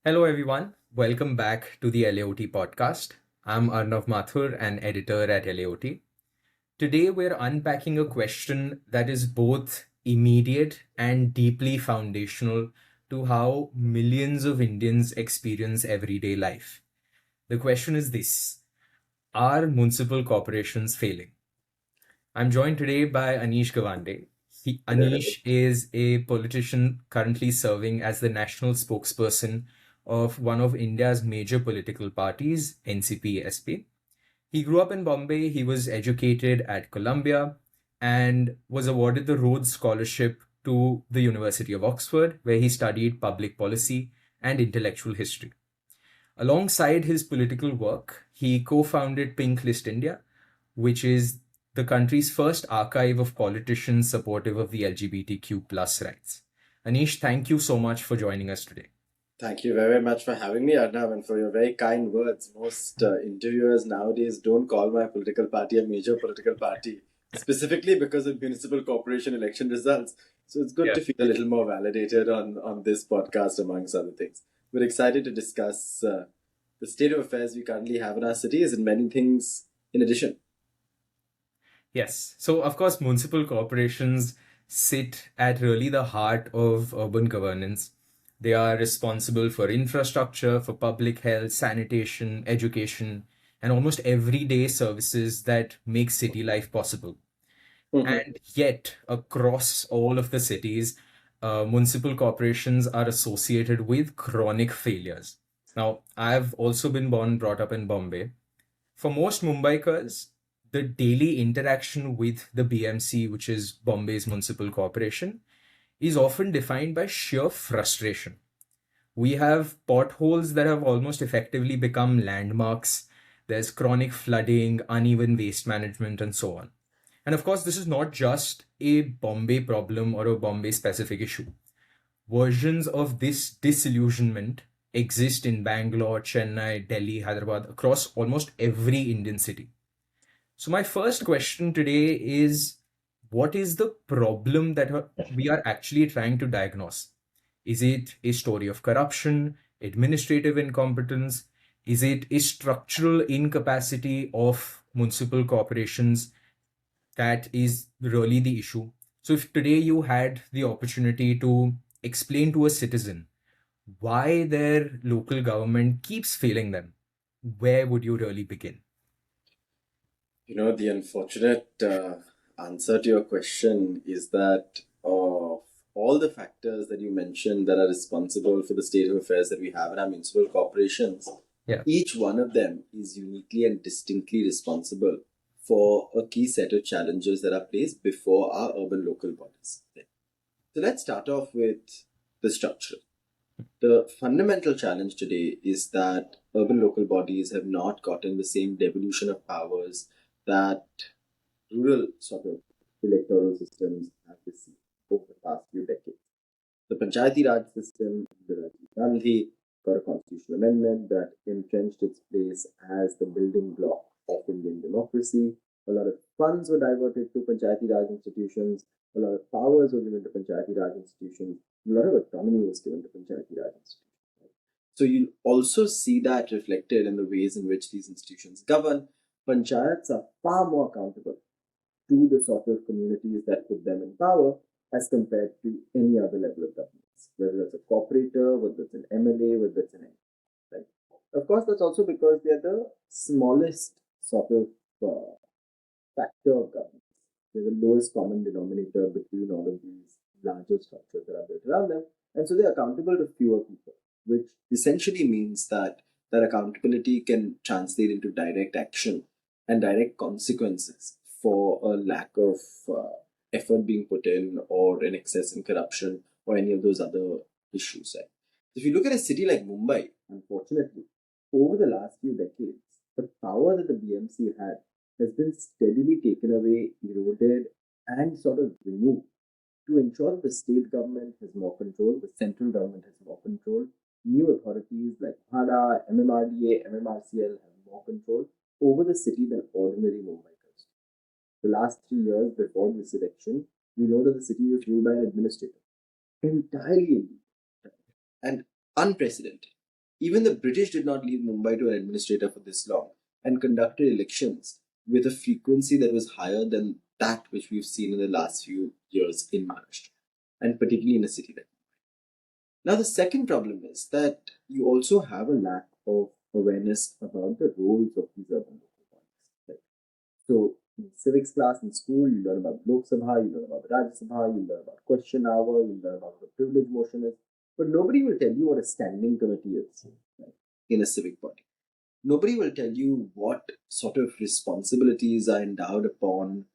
Hello, everyone. Welcome back to the LAOT podcast. I'm Arnav Mathur, an editor at LAOT. Today, we're unpacking a question that is both immediate and deeply foundational to how millions of Indians experience everyday life. The question is this: are municipal corporations failing? I'm joined today by Anish Gawande. Anish is a politician currently serving as the national spokesperson of one of India's major political parties, NCP-SP. He grew up in Bombay, he was educated at Columbia, and was awarded the Rhodes Scholarship to the University of Oxford, where he studied public policy and intellectual history. Alongside his political work, he co founded Pink List India, which is the country's first archive of politicians supportive of the LGBTQ plus rights. Anish, thank you so much for joining us today. Thank you very much for having me, Arnav, and for your very kind words. Most interviewers nowadays don't call my political party a major political party, specifically because of municipal corporation election results. So it's good Yeah. to feel a little more validated on this podcast, amongst other things. We're excited to discuss the state of affairs we currently have in our cities and many things in addition. Yes. So, of course, municipal corporations sit at really the heart of urban governance. They are responsible for infrastructure, for public health, sanitation, education, and almost everyday services that make city life possible. Mhm. And yet, across all of the cities, municipal corporations are associated with chronic failures. Now, I've also been born, brought up in Bombay. For most Mumbaikars, the daily interaction with the BMC, which is Bombay's municipal corporation, is often defined by sheer frustration. We have potholes that have almost effectively become landmarks. There's chronic flooding, uneven waste management, and so on. And of course, this is not just a Bombay problem or a Bombay specific issue. Versions of this disillusionment exist in Bangalore, Chennai, Delhi, Hyderabad, across almost every Indian city. So, my first question today is, what is the problem that we are actually trying to diagnose? Is it a story of corruption, administrative incompetence? Is it a structural incapacity of municipal corporations that is really the issue? So, if today you had the opportunity to explain to a citizen why their local government keeps failing them, where would you really begin? The unfortunate answer to your question is that of all the factors that you mentioned that are responsible for the state of affairs that we have in our municipal corporations, Yeah. each one of them is uniquely and distinctly responsible for a key set of challenges that are placed before our urban local bodies. So let's start off with the structure. The fundamental challenge today is that urban local bodies have not gotten the same devolution of powers that rural sort of electoral systems have received over the past few decades. The Panchayati Raj system under Rajiv Gandhi got a constitutional amendment that entrenched its place as the building block of Indian democracy. A lot of funds were diverted to Panchayati Raj institutions. A lot of powers were given to Panchayati Raj institutions. A lot of autonomy was given to Panchayati Raj institutions. So you'll also see that reflected in the ways in which these institutions govern. Panchayats are far more accountable to the sort of communities that put them in power as compared to any other level of governance, whether that's a corporator, whether it's an MLA, whether it's an MP. Right? Of course, that's also because they're the smallest sort of factor of governance. They're the lowest common denominator between all of these larger structures that are built around them. And so they're accountable to fewer people, which essentially means that that accountability can translate into direct action and direct consequences for a lack of effort being put in or an excess in corruption or any of those other issues. Right? If you look at a city like Mumbai, unfortunately, over the last few decades, the power that the BMC had has been steadily taken away, eroded, and sort of removed to ensure that the state government has more control, the central government has more control, new authorities like HADA, MMRDA, MMRCL have more control over the city than ordinary Mumbaikars. The last 3 years before this election, we know that the city was ruled by an administrator, entirely illegal and unprecedented. Even the British did not leave Mumbai to an administrator for this long and conducted elections with a frequency that was higher than that which we've seen in the last few years in Maharashtra, and particularly in a city like. Now, the second problem is that you also have a lack of awareness about the roles of these urban local bodies. Right? So, in civics class in school, you learn about Lok Sabha, you learn about Rajya Sabha, you learn about question hour, you learn about what a privilege motion is, but nobody will tell you what a standing committee is, right, in a civic body. Nobody will tell you what sort of responsibilities are endowed upon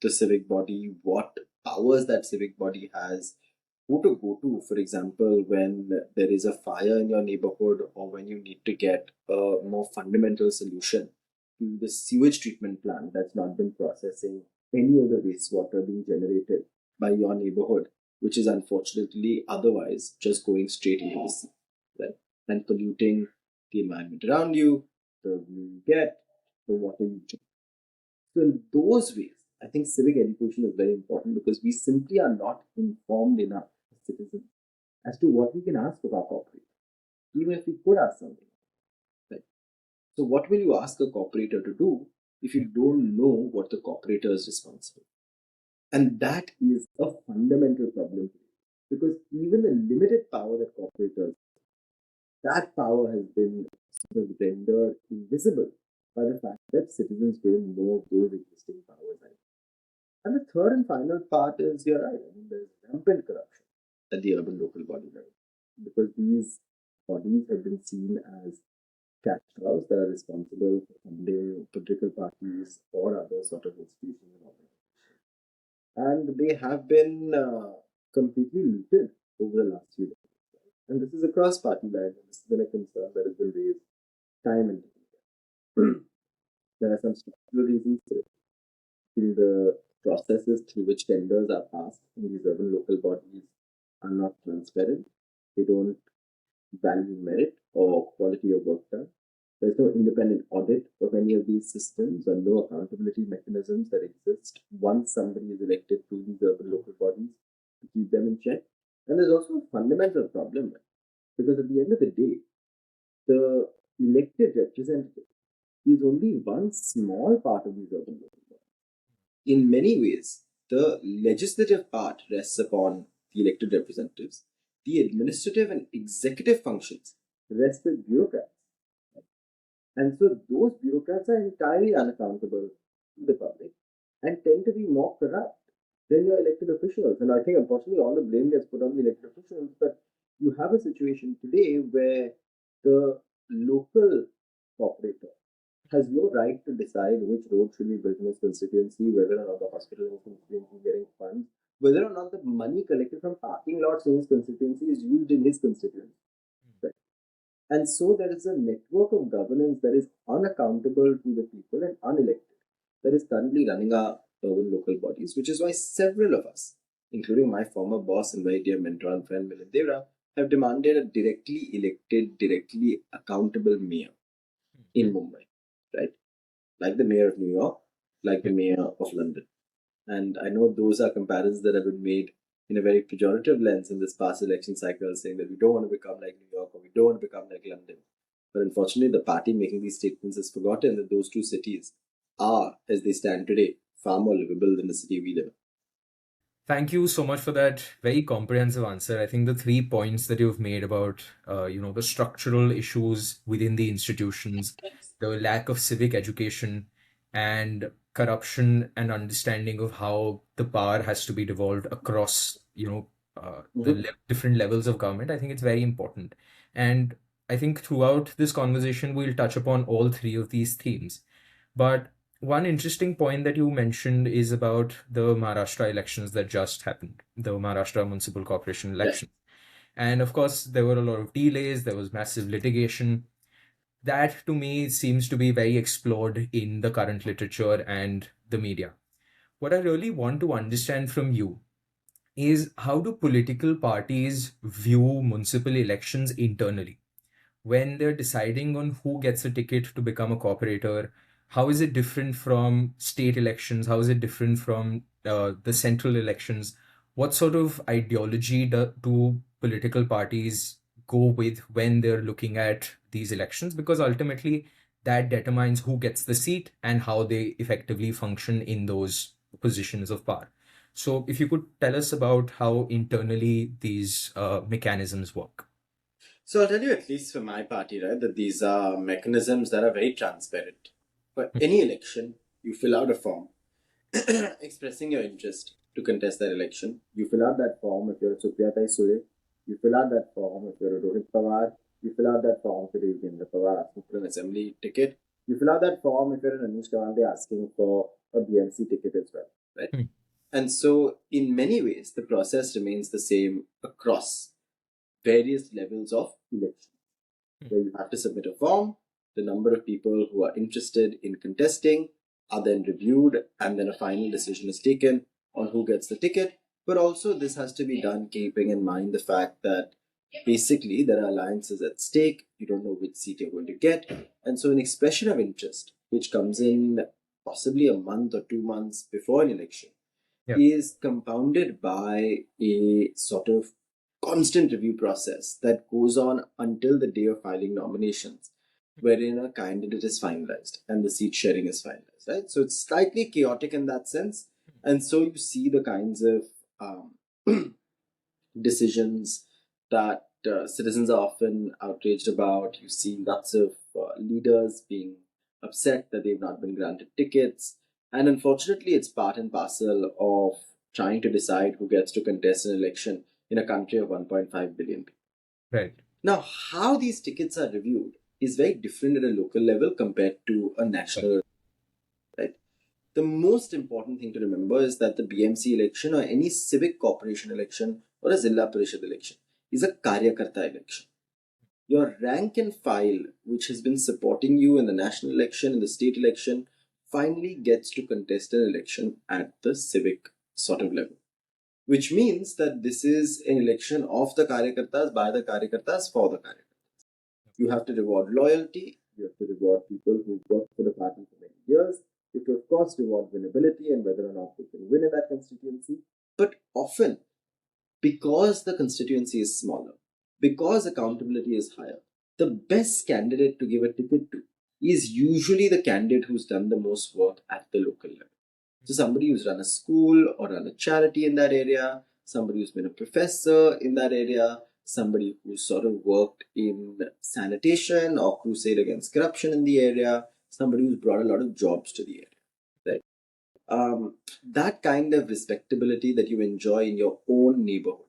the civic body, what powers that civic body has, who to go to, for example, when there is a fire in your neighborhood or when you need to get a more fundamental solution to the sewage treatment plant that's not been processing any of the wastewater being generated by your neighborhood, which is unfortunately otherwise just going straight into the sea, right? And polluting the environment around you, the view you get, the water you drink. So in those ways, I think civic education is very important because we simply are not informed enough as citizens as to what we can ask of our corporate, even if we could ask something. Right? So what will you ask a corporator to do if you don't know what the corporator is responsible? And that is a fundamental problem because even the limited power that corporators, that power has been sort of rendered invisible by the fact that citizens don't know those existing powers. And the third and final part is you're right. I mean, there's rampant corruption at the urban local body level because these bodies have been seen as cash cows that are responsible for funding political parties or other sort of institutions and organizations. And they have been completely looted over the last few decades. And this is across party lines. This has been a concern that has been raised time and time again. There are some structural reasons for it. In the processes through which tenders are passed in these urban local bodies are not transparent. They don't value merit or quality of work done. There's no independent audit of any of these systems and no accountability mechanisms that exist once somebody is elected to these urban local bodies to keep them in check. And there's also a fundamental problem because at the end of the day, the elected representative is only one small part of these urban local bodies. In many ways, the legislative part rests upon the elected representatives. The administrative and executive functions rest with bureaucrats. And so those bureaucrats are entirely unaccountable to the public and tend to be more corrupt than your elected officials. And I think, unfortunately, all the blame gets put on the elected officials. But you have a situation today where the local operator has no right to decide which road should be built in his constituency, whether or not the hospital in his constituency is getting funds, whether or not the money collected from parking lots in his constituency is used in his constituency. Right? And so there is a network of governance that is unaccountable to the people and unelected that is currently running our urban local bodies, which is why several of us, including my former boss and very dear mentor and friend Milind Devra, have demanded a directly elected, directly accountable mayor in Mumbai, right? Like the mayor of New York, like the mayor of London. And I know those are comparisons that have been made in a very pejorative lens in this past election cycle, saying that we don't want to become like New York or we don't want to become like London. But unfortunately, the party making these statements has forgotten that those two cities are, as they stand today, far more livable than the city we live in. Thank you so much for that very comprehensive answer. I think the 3 points that you've made about, the structural issues within the institutions, the lack of civic education, and corruption and understanding of how the power has to be devolved across, different levels of government. I think it's very important. And I think throughout this conversation, we'll touch upon all three of these themes. But one interesting point that you mentioned is about the Maharashtra elections that just happened, the Maharashtra Municipal Corporation election. And of course, there were a lot of delays, there was massive litigation. That to me seems to be very explored in the current literature and the media. What I really want to understand from you is how do political parties view municipal elections internally? When they're deciding on who gets a ticket to become a corporator, how is it different from state elections? How is it different from the central elections? What sort of ideology do political parties go with when they're looking at these elections, because ultimately that determines who gets the seat and how they effectively function in those positions of power. So, if you could tell us about how internally these mechanisms work. So I'll tell you, at least for my party, right, that these are mechanisms that are very transparent. For any election, you fill out a form expressing your interest to contest that election. You fill out that form if you're a Supriyatai Sule. You fill out that form if you're a Rohit Pawar. You fill out that form if you're Yugendra Pawar asking for an assembly ticket. You fill out that form if you're an Anish Gawande asking for a BMC ticket as well, right? And so, in many ways, the process remains the same across various levels of election, where you have to submit a form, the number of people who are interested in contesting are then reviewed, and then a final decision is taken on who gets the ticket. But also, this has to be done keeping in mind the fact that basically there are alliances at stake, you don't know which seat you're going to get, and so an expression of interest, which comes in possibly a month or 2 months before an election, is compounded by a sort of constant review process that goes on until the day of filing nominations, wherein a candidate is finalized and the seat sharing is finalized, right? So it's slightly chaotic in that sense. And so you see the kinds of decisions that citizens are often outraged about. You see lots of leaders being upset that they've not been granted tickets. And unfortunately, it's part and parcel of trying to decide who gets to contest an election in a country of 1.5 billion people. Right. Now, how these tickets are reviewed is very different at a local level compared to a national. Right. The most important thing to remember is that the BMC election or any civic corporation election or a Zilla Parishad election is a Karyakarta election. Your rank and file, which has been supporting you in the national election, in the state election, finally gets to contest an election at the civic sort of level. Which means that this is an election of the Karyakartas, by the Karyakartas, for the Karyakartas. You have to reward loyalty, you have to reward people who worked for the party for many years, you have to, of course, reward winnability and whether or not they can win in that constituency. But often, because the constituency is smaller, because accountability is higher, the best candidate to give a ticket to is usually the candidate who's done the most work at the local level. So somebody who's run a school or run a charity in that area, somebody who's been a professor in that area, somebody who's sort of worked in sanitation or crusade against corruption in the area, somebody who's brought a lot of jobs to the area, right? That kind of respectability that you enjoy in your own neighborhood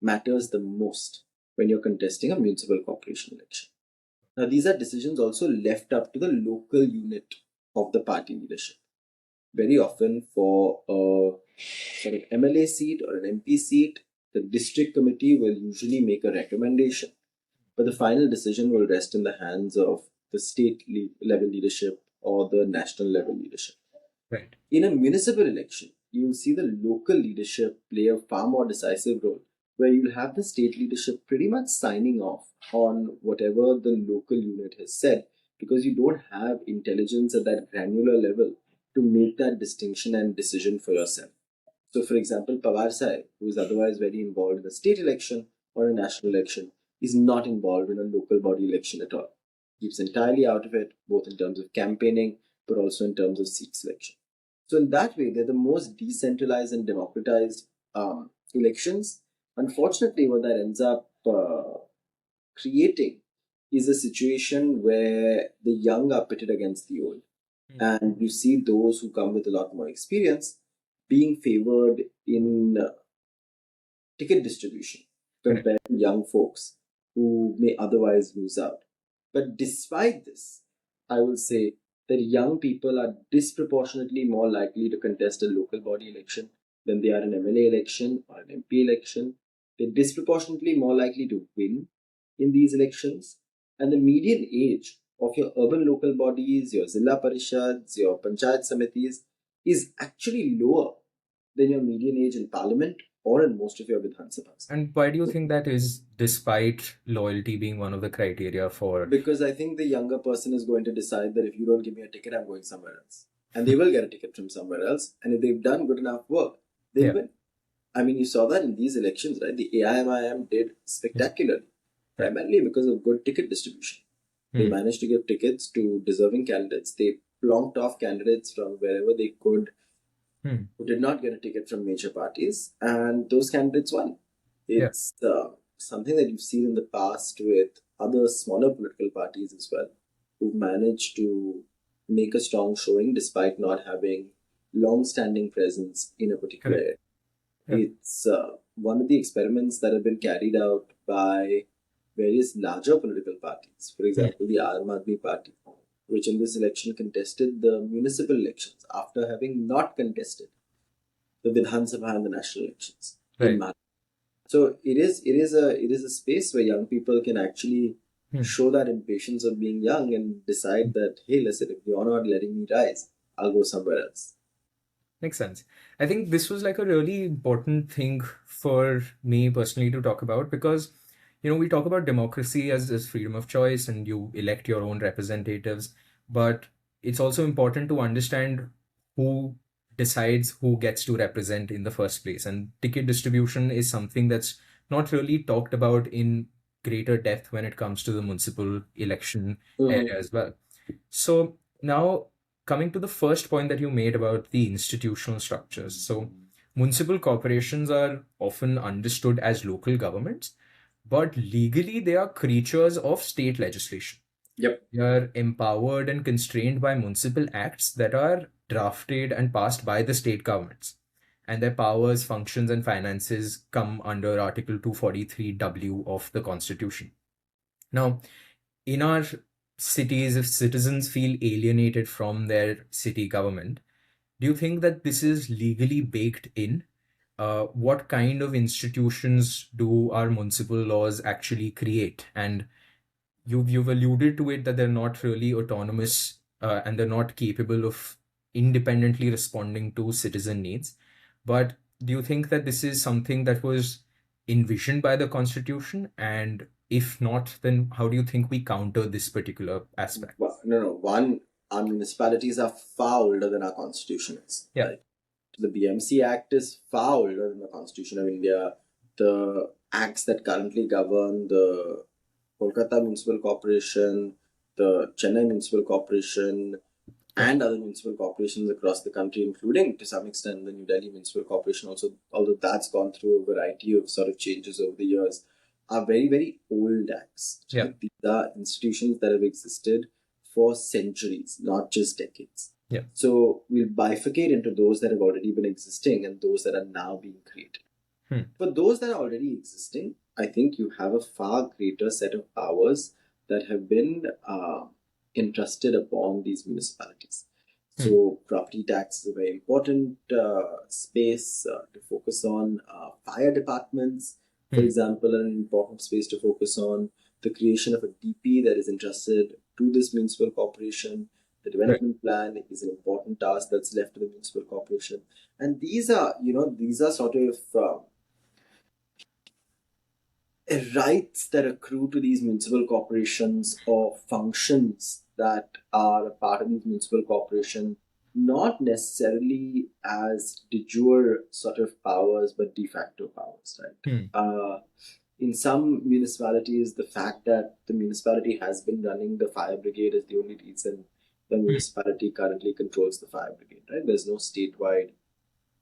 matters the most when you're contesting a municipal corporation election. Now, these are decisions also left up to the local unit of the party leadership. Very often for a sort of MLA seat or an MP seat, the district committee will usually make a recommendation, but the final decision will rest in the hands of the state level leadership or the national level leadership. Right. In a municipal election, you will see the local leadership play a far more decisive role, where you'll have the state leadership pretty much signing off on whatever the local unit has said, because you don't have intelligence at that granular level to make that distinction and decision for yourself. So, for example, Pawar Sahib, who is otherwise very involved in a state election or a national election, is not involved in a local body election at all. Keeps entirely out of it, both in terms of campaigning, but also in terms of seat selection. So, in that way, they're the most decentralized and democratized elections. Unfortunately, what that ends up creating is a situation where the young are pitted against the old. And you see those who come with a lot more experience being favored in ticket distribution compared to young folks who may otherwise lose out. But despite this, I will say that young people are disproportionately more likely to contest a local body election than they are an MLA election or an MP election. They're disproportionately more likely to win in these elections. And the median age of your urban local bodies, your Zilla Parishads, your Panchayat Samitis is actually lower than your median age in Parliament or in most of your Vidhan Sabhas. And why do you think that is, despite loyalty being one of the criteria for? Because I think the younger person is going to decide that if you don't give me a ticket, I'm going somewhere else. And they will get a ticket from somewhere else. And if they've done good enough work, they'll win. I mean, you saw that in these elections, right? The AIMIM did spectacularly. primarily because of good ticket distribution. They Hmm. managed to give tickets to deserving candidates. They plonked off candidates from wherever they could Hmm. who did not get a ticket from major parties, and those candidates won. Yeah. It's something that you've seen in the past with other smaller political parties as well, who managed to make a strong showing despite not having long-standing presence in a particular Correct. area. Yeah. It's one of the experiments that have been carried out by various larger political parties. For Hmm. example, the Arnav Mathur party, which in this election contested the municipal elections after having not contested the Vidhan Sabha and the national elections in Right. Maharashtra. So it is a space where young people can actually Hmm. show that impatience of being young and decide that, hey, listen, if you're not letting me rise, I'll go somewhere else. Makes sense. I think this was like a really important thing for me personally to talk about because, we talk about democracy as freedom of choice and you elect your own representatives, but it's also important to understand who decides who gets to represent in the first place. And ticket distribution is something that's not really talked about in greater depth when it comes to the municipal election area as well. So now coming to the first point that you made about the institutional structures. So municipal corporations are often understood as local governments, but legally they are creatures of state legislation. Yep. They are empowered and constrained by municipal acts that are drafted and passed by the state governments. And their powers, functions, and finances come under Article 243W of the Constitution. Now, in our cities, if citizens feel alienated from their city government, do you think that this is legally baked in? What kind of institutions do our municipal laws actually create? And you've alluded to it that they're not really autonomous and they're not capable of independently responding to citizen needs. But do you think that this is something that was envisioned by the Constitution? And if not, then how do you think we counter this particular aspect? Well, no. One, our municipalities are far older than our constitution is. Yeah. Right? The BMC Act is far older than the Constitution of India. The acts that currently govern the Kolkata Municipal Corporation, the Chennai Municipal Corporation, and other municipal corporations across the country, including to some extent the New Delhi Municipal Corporation, also, although that's gone through a variety of sort of changes over the years, are very, very old acts. Yeah. Right? These are institutions that have existed for centuries, not just decades. Yeah. So we'll bifurcate into those that have already been existing and those that are now being created. For those that are already existing, I think you have a far greater set of powers that have been entrusted upon these municipalities. So property tax is a very important space to focus on. Fire departments, for example, are an important space to focus on. The creation of a DP that is entrusted to this municipal corporation. The development plan is an important task that's left to the municipal corporation. And these are sort of rights that accrue to these municipal corporations or functions that are a part of these municipal corporation, not necessarily as de jure sort of powers, but de facto powers, right? In some municipalities, the fact that the municipality has been running the fire brigade is the only reason the municipality currently controls the fire brigade, right? There's no statewide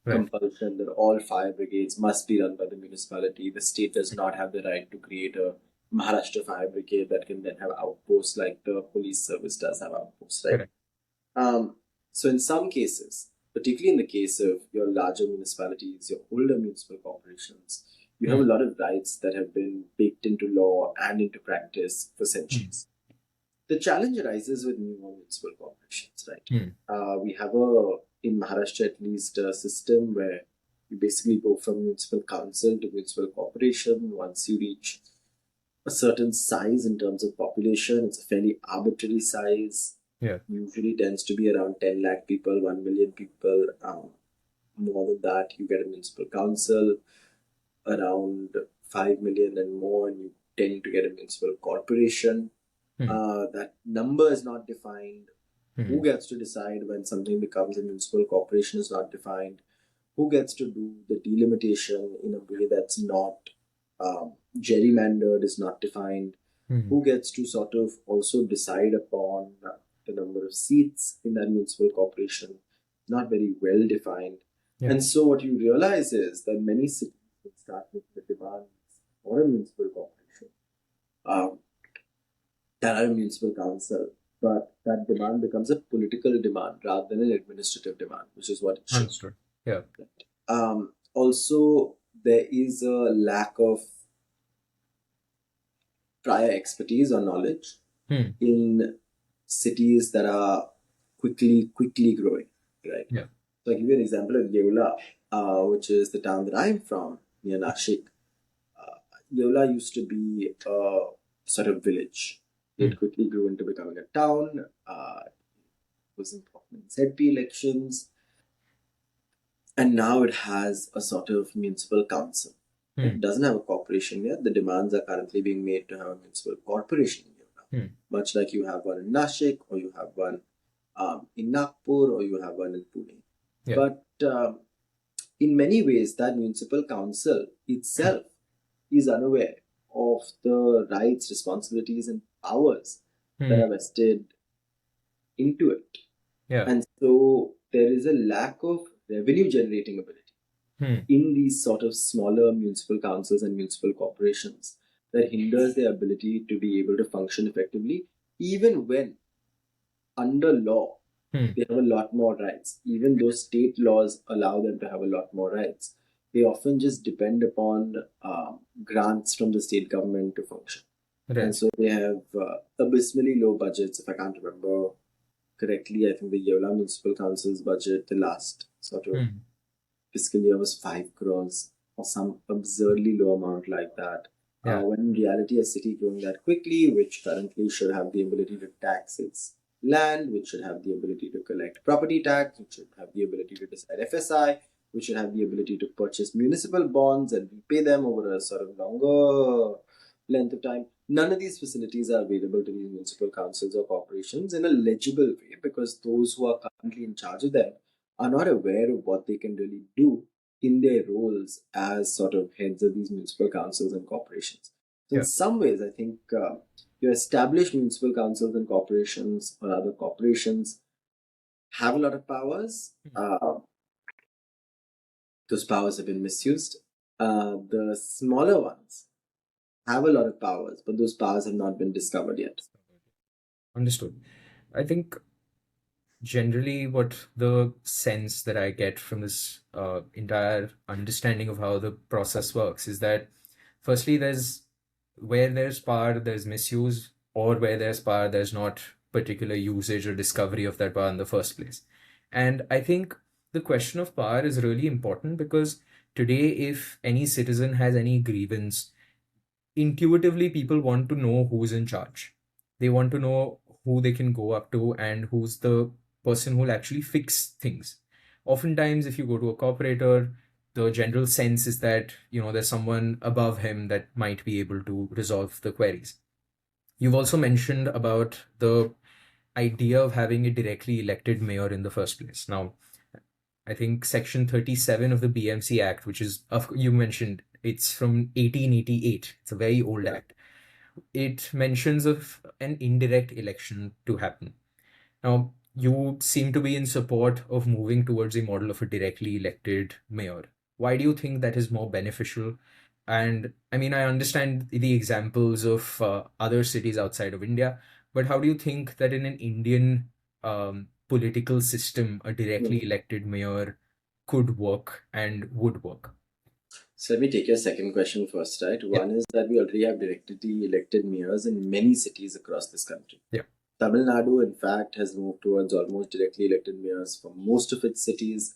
compulsion that all fire brigades must be run by the municipality. The state does not have the right to create a Maharashtra fire brigade that can then have outposts like the police service does have outposts, right? So in some cases, particularly in the case of your larger municipalities, your older municipal corporations, you have a lot of rights that have been baked into law and into practice for centuries. The challenge arises with newer municipal corporations, right? We have in Maharashtra at least, a system where you basically go from municipal council to municipal corporation. Once you reach a certain size in terms of population, it's a fairly arbitrary size. Yeah. Usually tends to be around 10 lakh people, 1 million people. More than that, you get a municipal council. Around 5 million and more, and you tend to get a municipal corporation. That number is not defined. Who gets to decide when something becomes a municipal corporation is not defined. Who gets to do the delimitation in a way that's not gerrymandered, is not defined. Hmm. Who gets to sort of also decide upon the number of seats in that municipal corporation? Not very well defined. Yeah. And so what you realize is that many cities will start with the demands for a municipal corporation that are a municipal council, but that demand becomes a political demand rather than an administrative demand, which is what it should. Understood. Yeah. Also, there is a lack of prior expertise or knowledge Hmm. in cities that are quickly growing, right? Yeah. So I'll give you an example of Yeola, which is the town that I'm from, near Nashik. Yeola used to be a sort of village. It quickly grew into becoming a town. It was important in ZP elections. And now it has a sort of municipal council. It doesn't have a corporation yet. The demands are currently being made to have a municipal corporation in Yeola. Much like you have one in Nashik, or you have one in Nagpur, or you have one in Pune. Yeah. But in many ways, that municipal council itself is unaware of the rights, responsibilities, and powers that are vested into it. Yeah. And so there is a lack of revenue generating ability in these sort of smaller municipal councils and municipal corporations that hinders their ability to be able to function effectively, even when under law they have a lot more rights. Even though state laws allow them to have a lot more rights, they often just depend upon grants from the state government to function. Right. And so they have abysmally low budgets. If I can't remember correctly, I think the Yeola Municipal Council's budget, the last sort of fiscal year, was 5 crores or some absurdly low amount like that. Yeah. When in reality, a city growing that quickly, which currently should have the ability to tax its land, which should have the ability to collect property tax, which should have the ability to decide FSI, which should have the ability to purchase municipal bonds and repay them over a sort of longer length of time. None of these facilities are available to these municipal councils or corporations in a legible way, because those who are currently in charge of them are not aware of what they can really do in their roles as sort of heads of these municipal councils and corporations. So in some ways, I think your established municipal councils and corporations, or other corporations, have a lot of powers. Those powers have been misused. The smaller ones have a lot of powers, but those powers have not been discovered yet. Understood. I think generally what the sense that I get from this entire understanding of how the process works is that firstly, where there's power, there's misuse, or where there's power, there's not particular usage or discovery of that power in the first place. And I think the question of power is really important because today, if any citizen has any grievance, intuitively people want to know who's in charge. They want to know who they can go up to and who's the person who will actually fix things. Oftentimes, if you go to a corporator, the general sense is that there's someone above him that might be able to resolve the queries. You've also mentioned about the idea of having a directly elected mayor in the first place. Now, I think Section 37 of the BMC Act, which is, you mentioned, it's from 1888. It's a very old act. It mentions of an indirect election to happen. Now, you seem to be in support of moving towards a model of a directly elected mayor. Why do you think that is more beneficial? And I mean, I understand the examples of other cities outside of India, but how do you think that in an Indian political system, a directly elected mayor could work and would work? So let me take your second question first, right? Yeah. One is that we already have directly elected mayors in many cities across this country. Yeah. Tamil Nadu, in fact, has moved towards almost directly elected mayors for most of its cities.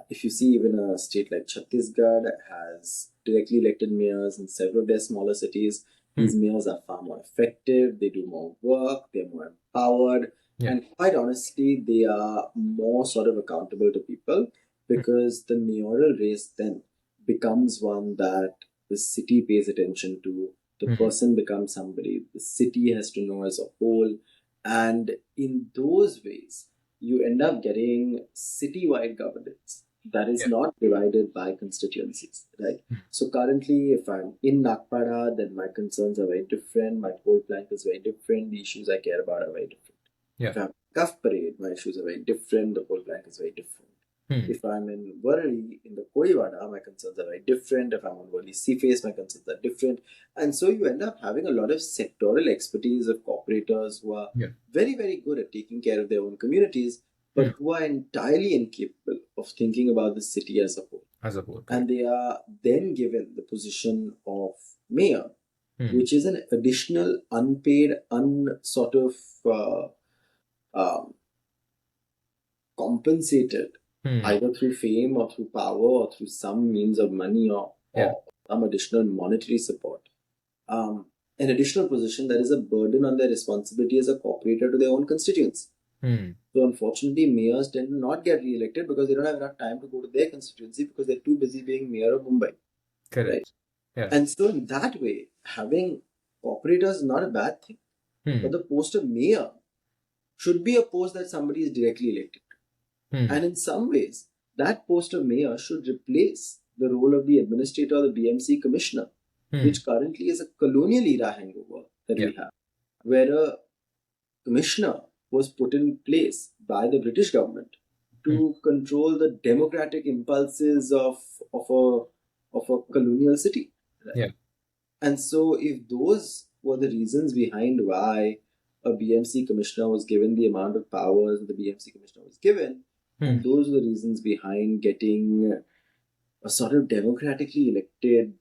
If you see, even a state like Chhattisgarh has directly elected mayors in several of their smaller cities. These mayors are far more effective, they do more work, they're more empowered, and quite honestly, they are more sort of accountable to people, because the mayoral race then becomes one that the city pays attention to. The person becomes somebody the city has to know as a whole. And in those ways, you end up getting citywide governance that is Yeah. not divided by constituencies, right? Mm. So currently, if I'm in Nagpada, then my concerns are very different, my coal plant is very different, the issues I care about are very different. Yeah. If I'm in Cuff Parade, my issues are very different, the coal plant is very different. Mm. If I'm in Warari, in the Koivada, my concerns are very different. If I'm on Worli Seaface, my concerns are different. And so you end up having a lot of sectoral expertise of cooperators who are Yeah. very, very good at taking care of their own communities, but Mm. who are entirely incapable of thinking about the city as a whole. As a whole. And they are then given the position of mayor, Mm. which is an additional unpaid, unsort of um, compensated Mm. either through fame or through power or through some means of money or Yeah. some additional monetary support. An additional position that is a burden on their responsibility as a cooperator to their own constituents. Mm. So unfortunately, mayors tend to not get re-elected because they don't have enough time to go to their constituency because they're too busy being mayor of Mumbai. Correct. Right? Yeah. And so in that way, having cooperators is not a bad thing. Mm. But the post of mayor should be a post that somebody is directly elected. Mm. And in some ways, that post of mayor should replace the role of the administrator or the BMC commissioner, Mm. which currently is a colonial era hangover that we have, where a commissioner was put in place by the British government to control the democratic impulses of a colonial city. Right? Yeah. And so, if those were the reasons behind why a BMC commissioner was given the amount of powers that the BMC commissioner was given, and those are the reasons behind getting a sort of democratically elected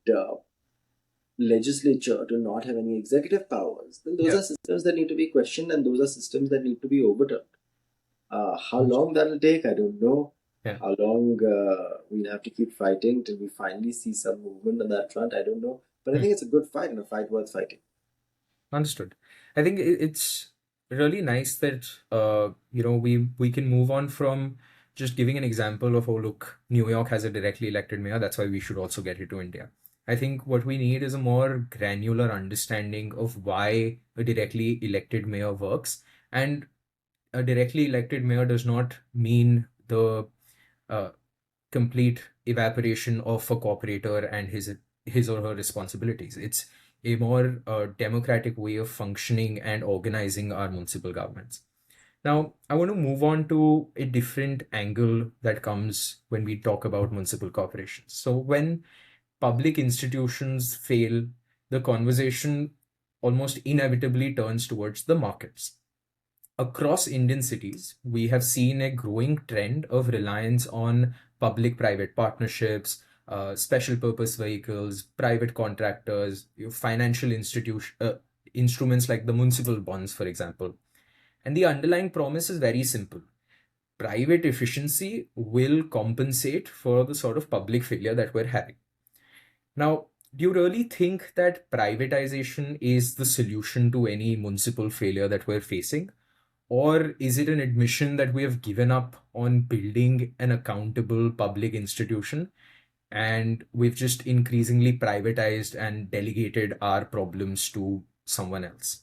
legislature to not have any executive powers, then those are systems that need to be questioned and those are systems that need to be overturned. How long that will take, I don't know. Yeah. How long we'll have to keep fighting till we finally see some movement on that front, I don't know. But I think it's a good fight and a fight worth fighting. Understood. I think it's really nice that we can move on from just giving an example of, oh look, New York has a directly elected mayor, that's why we should also get it to India. I think what we need is a more granular understanding of why a directly elected mayor works. And a directly elected mayor does not mean the complete evaporation of a cooperator and his or her responsibilities. It's a more democratic way of functioning and organizing our municipal governments. Now, I want to move on to a different angle that comes when we talk about municipal corporations. So, when public institutions fail, the conversation almost inevitably turns towards the markets. Across Indian cities, we have seen a growing trend of reliance on public-private partnerships, special purpose vehicles, private contractors, financial instruments like the municipal bonds, for example. And the underlying promise is very simple. Private efficiency will compensate for the sort of public failure that we're having. Now, do you really think that privatization is the solution to any municipal failure that we're facing? Or is it an admission that we have given up on building an accountable public institution and we've just increasingly privatized and delegated our problems to someone else?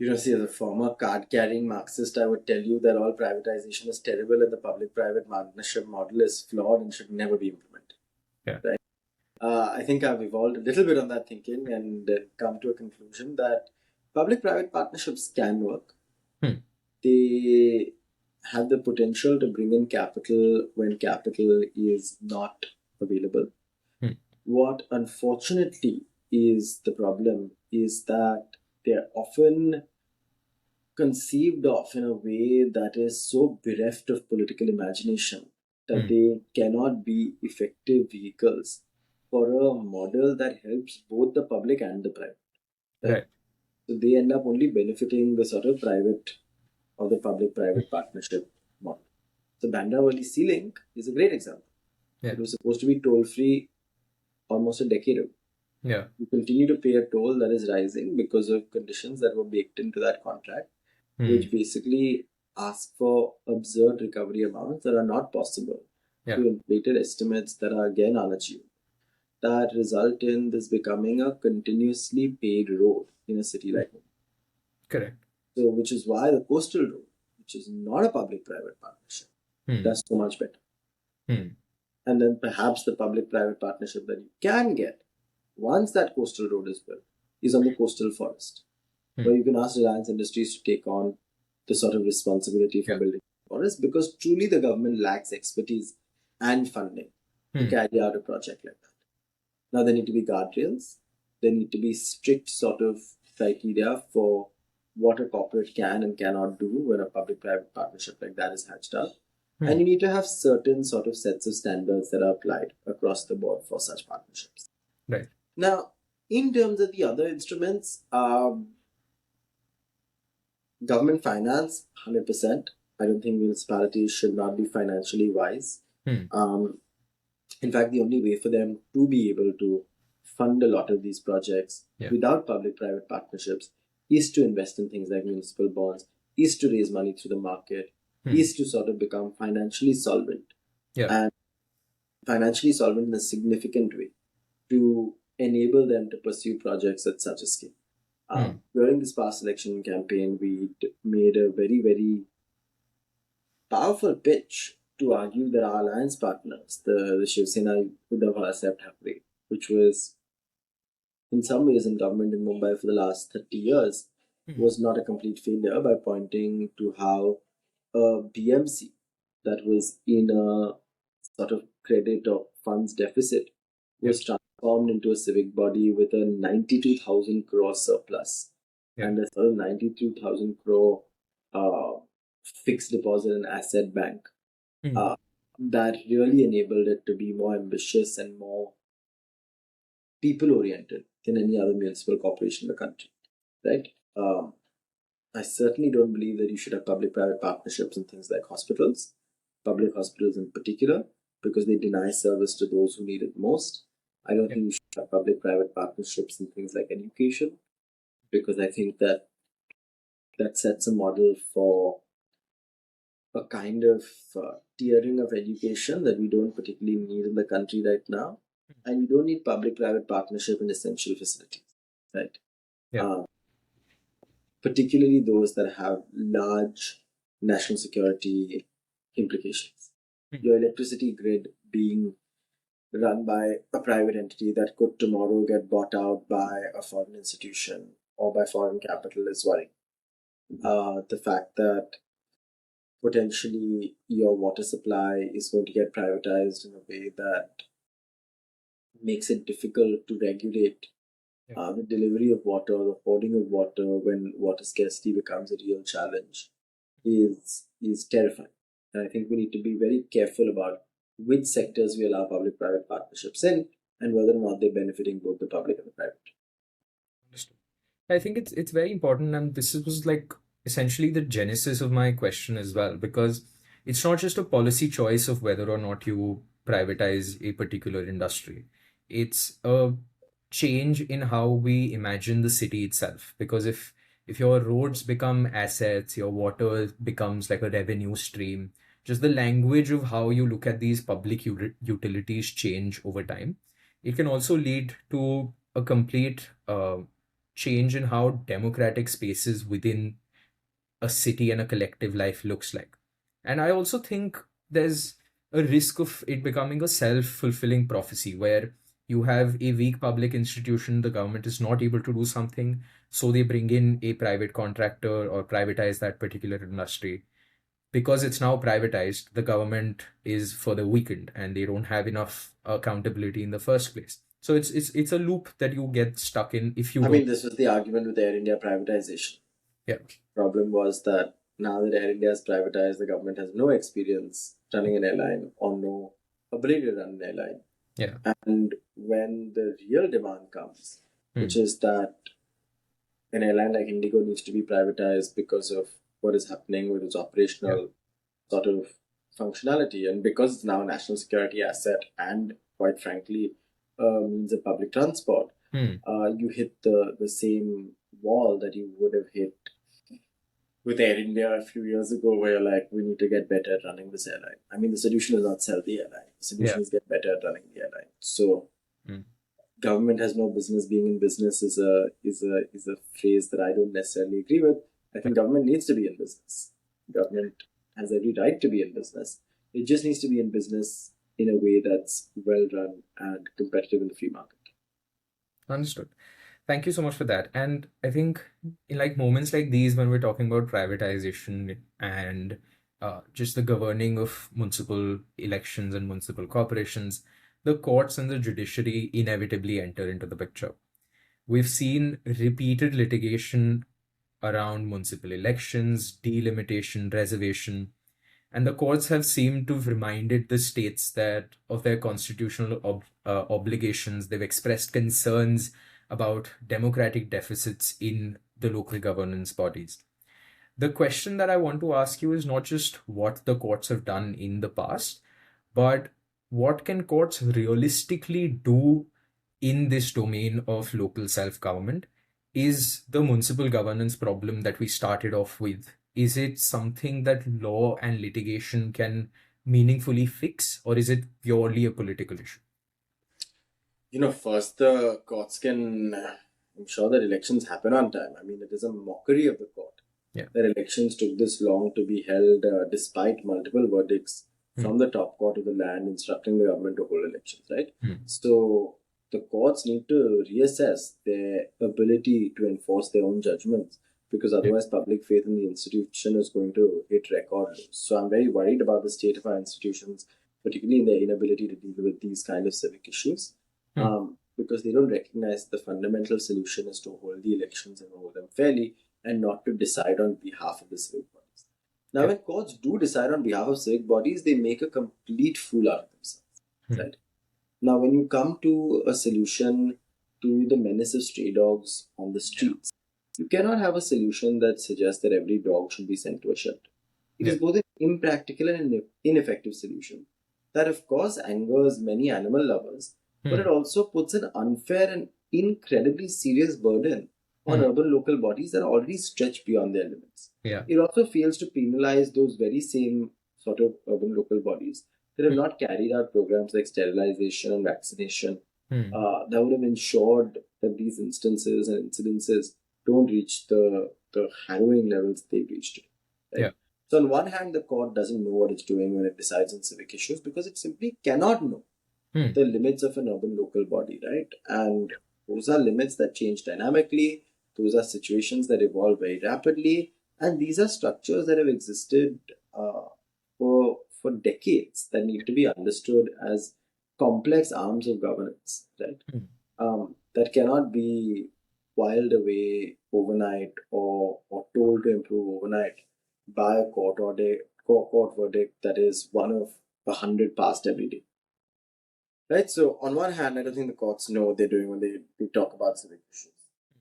See, as a former card carrying Marxist, I would tell you that all privatization is terrible and the public private partnership model is flawed and should never be implemented. Yeah. Right? I think I've evolved a little bit on that thinking and come to a conclusion that public private partnerships can work. They have the potential to bring in capital when capital is not available. What unfortunately is the problem is that they're often conceived of in a way that is so bereft of political imagination that they cannot be effective vehicles for a model that helps both the public and the private. Right. So they end up only benefiting the sort of private or the public-private partnership model. So Bandra-Worli Sea Link is a great example. Yeah. It was supposed to be toll-free almost a decade ago. Yeah. You continue to pay a toll that is rising because of conditions that were baked into that contract, which basically ask for absurd recovery amounts that are not possible through inflated estimates that are again unachieved, that result in this becoming a continuously paid road in a city like Mumbai. Correct. So, which is why the coastal road, which is not a public-private partnership, does so much better. Hmm. And then perhaps the public-private partnership that you can get once that coastal road is built is on the coastal forest, where you can ask Reliance Industries to take on the sort of responsibility for Yeah. building forests, because truly the government lacks expertise and funding to Hmm. carry out a project like that. Now, there need to be guardrails. There need to be strict sort of criteria for what a corporate can and cannot do when a public-private partnership like that is hatched out. And Hmm. you need to have certain sort of sets of standards that are applied across the board for such partnerships. Right. Now, in terms of the other instruments, government finance, 100%. I don't think municipalities should not be financially wise. Hmm. In fact, the only way for them to be able to fund a lot of these projects Yeah. without public-private partnerships is to invest in things like municipal bonds, is to raise money through the market, Hmm. is to sort of become financially solvent. Yeah. And financially solvent in a significant way to enable them to pursue projects at such a scale. During this past election campaign, we made a very, very powerful pitch to argue that our alliance partners, the Shiv Sena Uddhav Balasahev Thackeray, which was in some ways in government in Mumbai for the last 30 years, was not a complete failure, by pointing to how a BMC that was in a sort of credit or funds deficit was transformed into a civic body with a 92,000 crore surplus and a sort of 92,000 crore fixed deposit and asset bank that really enabled it to be more ambitious and more people oriented than any other municipal corporation in the country, right? I certainly don't believe that you should have public-private partnerships in things like hospitals, public hospitals in particular, because they deny service to those who need it most. I don't think you should have public-private partnerships in things like education, because I think that sets a model for a kind of tiering of education that we don't particularly need in the country right now. And you don't need public-private partnership in essential facilities, right? Yeah. Particularly those that have large national security implications. Your electricity grid being run by a private entity that could tomorrow get bought out by a foreign institution or by foreign capital is worrying. The fact that potentially your water supply is going to get privatized in a way that makes it difficult to regulate the delivery of water, the hoarding of water when water scarcity becomes a real challenge is terrifying. And I think we need to be very careful about which sectors we allow public-private partnerships in and whether or not they're benefiting both the public and the private. Understood. I think it's very important, and this was like essentially the genesis of my question as well, because it's not just a policy choice of whether or not you privatize a particular industry. It's a change in how we imagine the city itself. Because if your roads become assets, your water becomes like a revenue stream, just the language of how you look at these public utilities change over time. It can also lead to a complete change in how democratic spaces within a city and a collective life looks like. And I also think there's a risk of it becoming a self-fulfilling prophecy where you have a weak public institution, the government is not able to do something, so they bring in a private contractor or privatize that particular industry. Because it's now privatized, the government is further weakened and they don't have enough accountability in the first place. So it's a loop that you get stuck in if you I don't. mean, this was the argument with Air India privatization. Yeah. Problem was that now that Air India is privatized, the government has no experience running an airline or no ability to run an airline. Yeah. And when the real demand comes, which is that an airline like Indigo needs to be privatized because of what is happening with its operational sort of functionality, and because it's now a national security asset and, quite frankly, means of public transport, you hit the same wall that you would have hit with Air India a few years ago, where you're like, we need to get better at running this airline. I mean, the solution is not sell the airline. The solution is get better at running the airline. So, government has no business being in business is a phrase that I don't necessarily agree with. I think government needs to be in business. Government has every right to be in business. It just needs to be in business in a way that's well run and competitive in the free market. Understood. Thank you so much for that. And I think in like moments like these, when we're talking about privatization and just the governing of municipal elections and municipal corporations, the courts and the judiciary inevitably enter into the picture. We've seen repeated litigation around municipal elections, delimitation, reservation, and the courts have seemed to have reminded the states that of their constitutional obligations. They've expressed concerns about democratic deficits in the local governance bodies. The question that I want to ask you is not just what the courts have done in the past, but what can courts realistically do in this domain of local self-government? Is the municipal governance problem that we started off with, is it something that law and litigation can meaningfully fix, or is it purely a political issue? First, the courts can ensure that elections happen on time. I mean, it is a mockery of the court Yeah. that elections took this long to be held despite multiple verdicts from the top court of the land instructing the government to hold elections, right? So the courts need to reassess their ability to enforce their own judgments, because otherwise public faith in the institution is going to hit record lows. So I'm very worried about the state of our institutions, particularly in their inability to deal with these kind of civic issues, because they don't recognize the fundamental solution is to hold the elections and hold them fairly and not to decide on behalf of the civic bodies. Now, when courts do decide on behalf of civic bodies, they make a complete fool out of themselves, right? Now, when you come to a solution to the menace of stray dogs on the streets, you cannot have a solution that suggests that every dog should be sent to a shelter. It is both an impractical and an ineffective solution that, of course, angers many animal lovers, but it also puts an unfair and incredibly serious burden on urban local bodies that are already stretched beyond their limits. It also fails to penalize those very same sort of urban local bodies that have not carried out programs like sterilization and vaccination that would have ensured that these instances and incidences don't reach the harrowing levels they've reached. Right? So on one hand, the court doesn't know what it's doing when it decides on civic issues, because it simply cannot know the limits of an urban local body, right? And those are limits that change dynamically. Those are situations that evolve very rapidly. And these are structures that have existed for decades that need to be understood as complex arms of governance, right? That cannot be whiled away overnight or told to improve overnight by a court verdict that is one of 100 passed every day. Right? So on one hand, I don't think the courts know what they're doing when they talk about civic issues.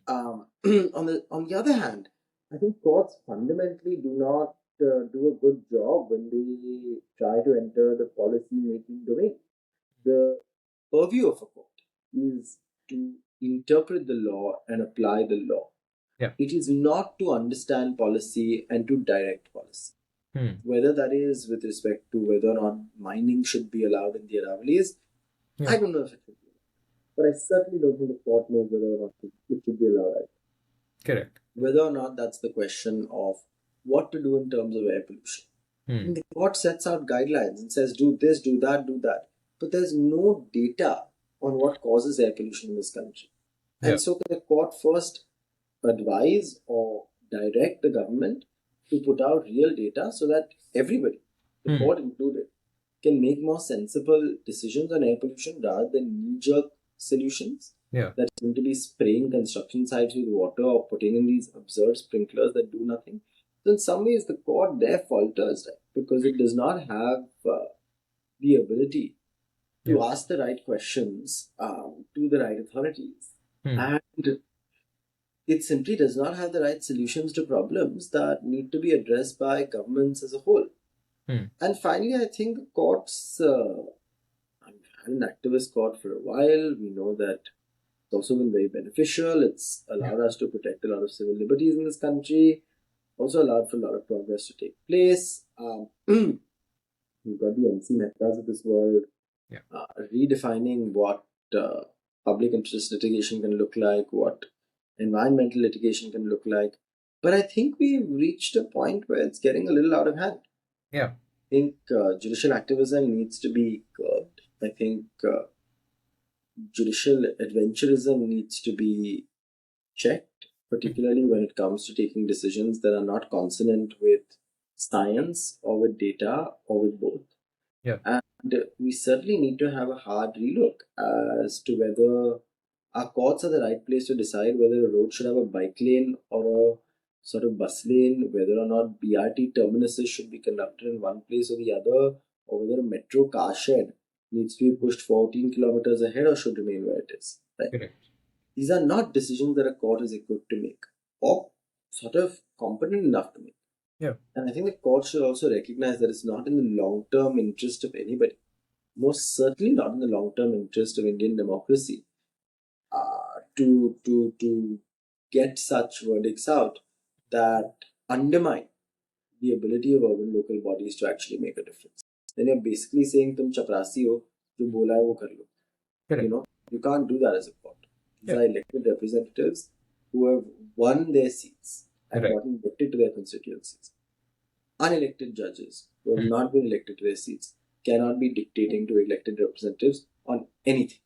On the other hand, I think courts fundamentally do not do a good job when they try to enter the policy-making domain. The purview of a court is to interpret the law and apply the law. It is not to understand policy and to direct policy. Whether that is with respect to whether or not mining should be allowed in the Aravallis, I don't know if it should be allowed. But I certainly don't think the court knows whether or not it should be allowed. Right? Correct. Whether or not that's the question of what to do in terms of air pollution. And the court sets out guidelines and says, do this, do that, do that. But there's no data on what causes air pollution in this country. And so the court first advise or direct the government to put out real data so that everybody, the court included, can make more sensible decisions on air pollution rather than knee-jerk solutions that seem to be spraying construction sites with water or putting in these absurd sprinklers that do nothing. So in some ways, the court there falters, right? Because it does not have the ability to ask the right questions to the right authorities. And it simply does not have the right solutions to problems that need to be addressed by governments as a whole. And finally, I think the courts, I've had an activist court for a while. We know that it's also been very beneficial. It's allowed us to protect a lot of civil liberties in this country. Also allowed for a lot of progress to take place. We've got the MC Mehtas of this world redefining what public interest litigation can look like, what environmental litigation can look like. But I think we've reached a point where it's getting a little out of hand. I think judicial activism needs to be curbed. I think judicial adventurism needs to be checked, particularly when it comes to taking decisions that are not consonant with science or with data or with both. Yeah. And we certainly need to have a hard relook as to whether our courts are the right place to decide whether a road should have a bike lane or a sort of bus lane, whether or not BRT terminuses should be conducted in one place or the other, or whether a metro car shed needs to be pushed 14 kilometers ahead or should remain where it is. Right? Correct. These are not decisions that a court is equipped to make or sort of competent enough to make. Yeah. And I think the court should also recognize that it's not in the long term interest of anybody, most certainly not in the long term interest of Indian democracy, to get such verdicts out that undermine the ability of urban local bodies to actually make a difference. Then you're basically saying tum chaprasi ho, jo bola hai wo kar lo. Correct. You know, you can't do that as a court. These Yeah. are elected representatives who have won their seats and Right. gotten elected to their constituencies. Unelected judges who have not been elected to their seats cannot be dictating to elected representatives on anything.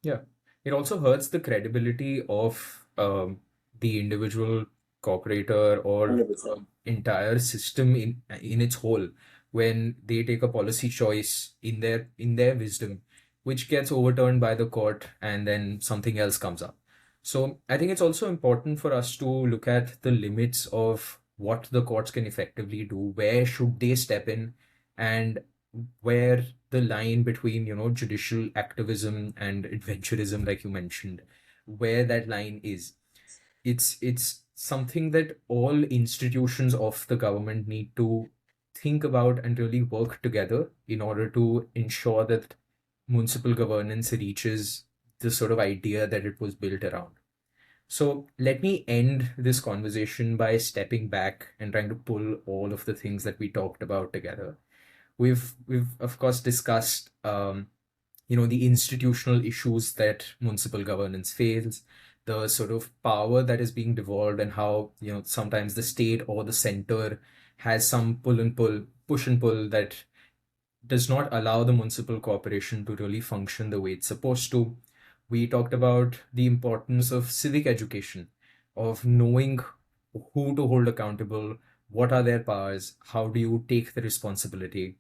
Yeah. It also hurts the credibility of the individual corporator or 100%. entire system in its whole when they take a policy choice in their wisdom, which gets overturned by the court and then something else comes up. So I think it's also important for us to look at the limits of what the courts can effectively do, where should they step in, and where the line between, judicial activism and adventurism, like you mentioned, where that line is. It's something that all institutions of the government need to think about and really work together in order to ensure that municipal governance reaches the sort of idea that it was built around. So let me end this conversation by stepping back and trying to pull all of the things that we talked about together. We've of course discussed the institutional issues that municipal governance fails, the sort of power that is being devolved, and how sometimes the state or the center has some push and pull that does not allow the municipal corporation to really function the way it's supposed to. We talked about the importance of civic education, of knowing who to hold accountable, what are their powers, how do you take the responsibility.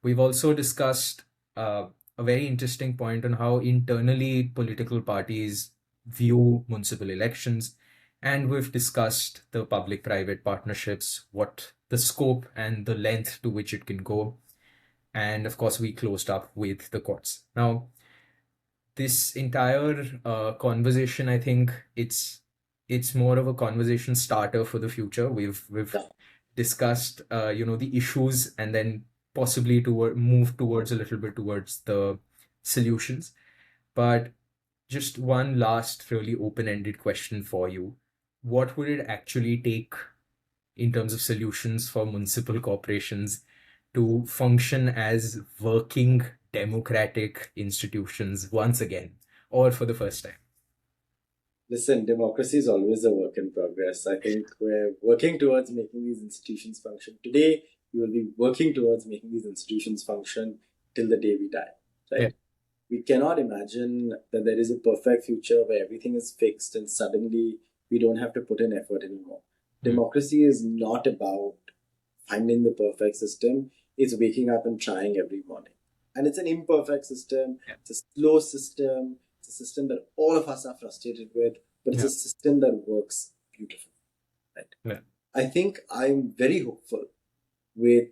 We've also discussed a very interesting point on how internally political parties view municipal elections. And we've discussed the public private partnerships, what the scope and the length to which it can go. And of course, we closed up with the courts. Now, this entire conversation, I think it's more of a conversation starter for the future. We've discussed the issues and then possibly to move towards a little bit towards the solutions. But just one last really open-ended question for you. What would it actually take in terms of solutions for municipal corporations to function as working democratic institutions once again, or for the first time? Listen, democracy is always a work in progress. I think we're working towards making these institutions function. Today, we will be working towards making these institutions function till the day we die. Right? Yeah. We cannot imagine that there is a perfect future where everything is fixed and suddenly we don't have to put in effort anymore. Democracy is not about finding the perfect system. It's waking up and trying every morning. And it's an imperfect system. Yeah. It's a slow system. It's a system that all of us are frustrated with, but it's a system that works beautifully. Right? Yeah. I think I'm very hopeful with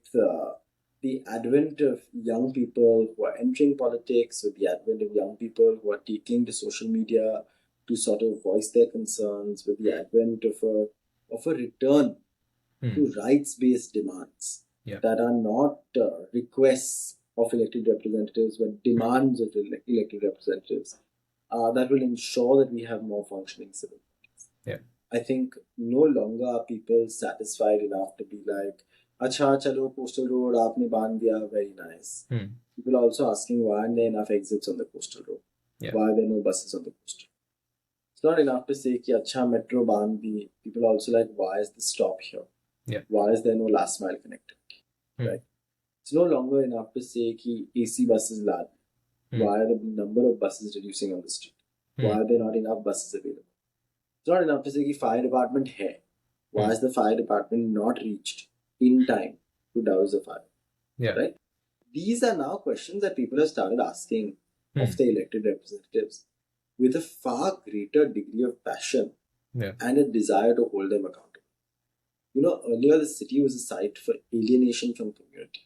the advent of young people who are entering politics, with the advent of young people who are taking to social media to sort of voice their concerns, with the advent of a return to rights-based demands that are not requests of elected representatives, but demands of elected representatives, that will ensure that we have more functioning civil bodies. Yeah. I think no longer are people satisfied enough to be like, Acha, chalo, coastal road, aapne band diya, very nice. People are also asking, why aren't there enough exits on the coastal road? Yeah. Why are there no buses on the coastal road? It's not enough to say, ki, acha, metro band di. People are also like, why is the stop here? Yeah. Why is there no last mile connectivity? Right? It's no longer enough to say, ki, AC buses lad. Hmm. Why are the number of buses reducing on the street? Why Hmm. are there not enough buses available? It's not enough to say कि fire department है. Why Hmm. is the fire department not reached in time to douse the fire? Yeah. Right? These are now questions that people have started asking Hmm. of the elected representatives with a far greater degree of passion Yeah. and a desire to hold them accountable. Earlier the city was a site for alienation from community.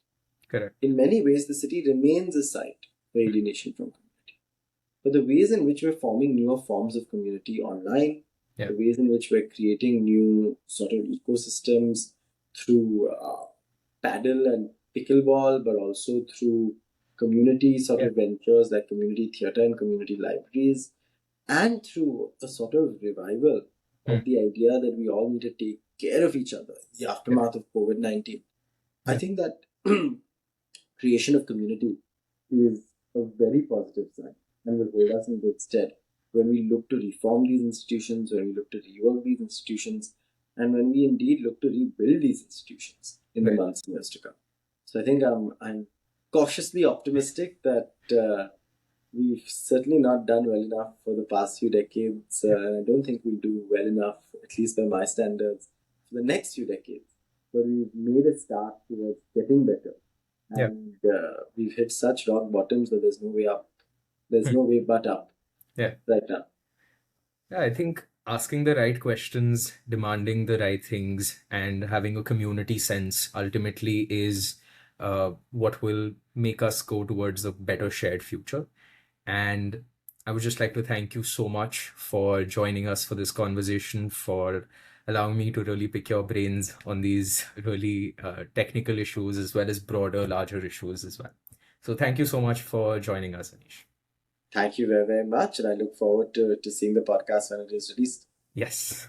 Correct. In many ways, the city remains a site for alienation from community. But the ways in which we're forming newer forms of community online, Yeah. the ways in which we're creating new sort of ecosystems through paddle and pickleball, but also through community sort of ventures like community theatre and community libraries, and through a sort of revival of the idea that we all need to take care of each other in the aftermath of COVID-19. I think that creation of community is a very positive sign and will hold us in good stead when we look to reform these institutions, when we look to rework these institutions, and when we indeed look to rebuild these institutions in the months and years to come. So I think I'm cautiously optimistic that we've certainly not done well enough for the past few decades, and I don't think we'll do well enough, at least by my standards, for the next few decades. But we've made a start towards getting better, and we've hit such rock bottoms that there's no way up. There's no way but up. Yeah. Right now. Yeah, I think asking the right questions, demanding the right things, and having a community sense ultimately is what will make us go towards a better shared future. And I would just like to thank you so much for joining us for this conversation, for allowing me to really pick your brains on these really technical issues as well as broader, larger issues as well. So thank you so much for joining us, Anish. Thank you very, very much. And I look forward to seeing the podcast when it is released. Yes.